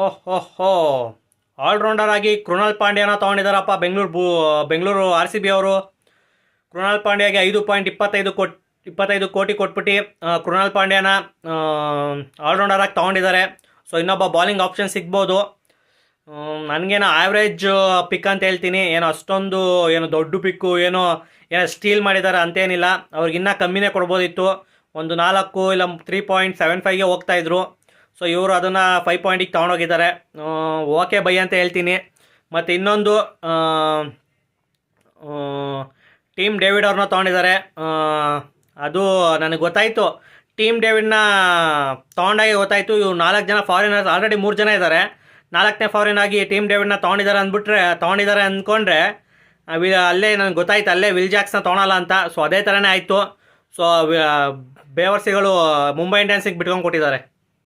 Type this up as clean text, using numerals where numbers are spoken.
ಓಹ್ ಓಹ್ ಹೋ ಆಲ್ರೌಂಡರ್ ಆಗಿ ಕೃಣಾಲ್ ಪಾಂಡ್ಯನ ತೊಗೊಂಡಿದ್ದಾರಪ್ಪ ಬೆಂಗಳೂರು ಆರ್ ಸಿ ಬಿ ಅವರು. ಕೃಣಾಲ್ ಪಾಂಡ್ಯಗೆ 5.25 ಕೋಟಿ ಕೊಟ್ಬಿಟ್ಟು ಕೃಣಾಲ್ ಪಾಂಡ್ಯನ ಆಲ್ರೌಂಡರ್ ಆಗಿ ತೊಗೊಂಡಿದ್ದಾರೆ. ಸೊ ಇನ್ನೊಬ್ಬ ಬಾಲಿಂಗ್ ಆಪ್ಷನ್ ಸಿಗ್ಬೋದು. ನನಗೇನೋ ಆ್ಯಾವ್ರೇಜ್ ಪಿಕ್ ಅಂತ ಹೇಳ್ತೀನಿ. ಏನೋ ಅಷ್ಟೊಂದು ಏನು ದೊಡ್ಡ ಪಿಕ್ಕು ಏನೋ ಸ್ಟೀಲ್ ಮಾಡಿದ್ದಾರೆ ಅಂತೇನಿಲ್ಲ. ಅವ್ರಿಗಿನ್ನೂ ಕಮ್ಮಿನೇ ಕೊಡ್ಬೋದಿತ್ತು. ಒಂದು 4 ಇಲ್ಲ 3.75ಗೆ ಹೋಗ್ತಾಯಿದ್ರು. ಸೊ ಇವರು ಅದನ್ನು 5 ಪಾಯಿಂಟಿಗೆ ತೊಗೊಂಡೋಗಿದ್ದಾರೆ. ಓಕೆ ಬೈ ಅಂತ ಹೇಳ್ತೀನಿ. ಮತ್ತು ಇನ್ನೊಂದು ಟೀಮ್ ಡೇವಿಡ್ ಅವ್ರನ್ನ ತೊಗೊಂಡಿದ್ದಾರೆ. ಅದು ನನಗೆ ಗೊತ್ತಾಯಿತು. ಟೀಮ್ ಡೇವಿಡ್ನ ತೊಗೊಂಡಾಗೆ ಗೊತ್ತಾಯಿತು. ಇವು 4 ಜನ ಫಾರಿನರ್ಸ್, ಆಲ್ರೆಡಿ 3 ಜನ ಇದ್ದಾರೆ. 4ನೇ ಫಾರಿನ್ ಆಗಿ ಟೀಮ್ ಡೇವಿಡ್ನ ತೊಗೊಂಡಿದ್ದಾರೆ ಅಂದ್ಕೊಂಡ್ರೆ ಅಲ್ಲೇ ನನಗೆ ಗೊತ್ತಾಯ್ತು, ಅಲ್ಲೇ ವಿಲ್ ಜಾಕ್ಸ್ನ ತೊಗೊಳಲ್ಲ ಅಂತ. ಸೊ ಅದೇ ಥರನೇ ಆಯಿತು. ಸೊ ಬೇವರ್ಸಿಗಳು ಮುಂಬೈ ಇಂಡಿಯನ್ಸಿಗೆ ಬಿಟ್ಕೊಂಡು ಕೊಟ್ಟಿದ್ದಾರೆ.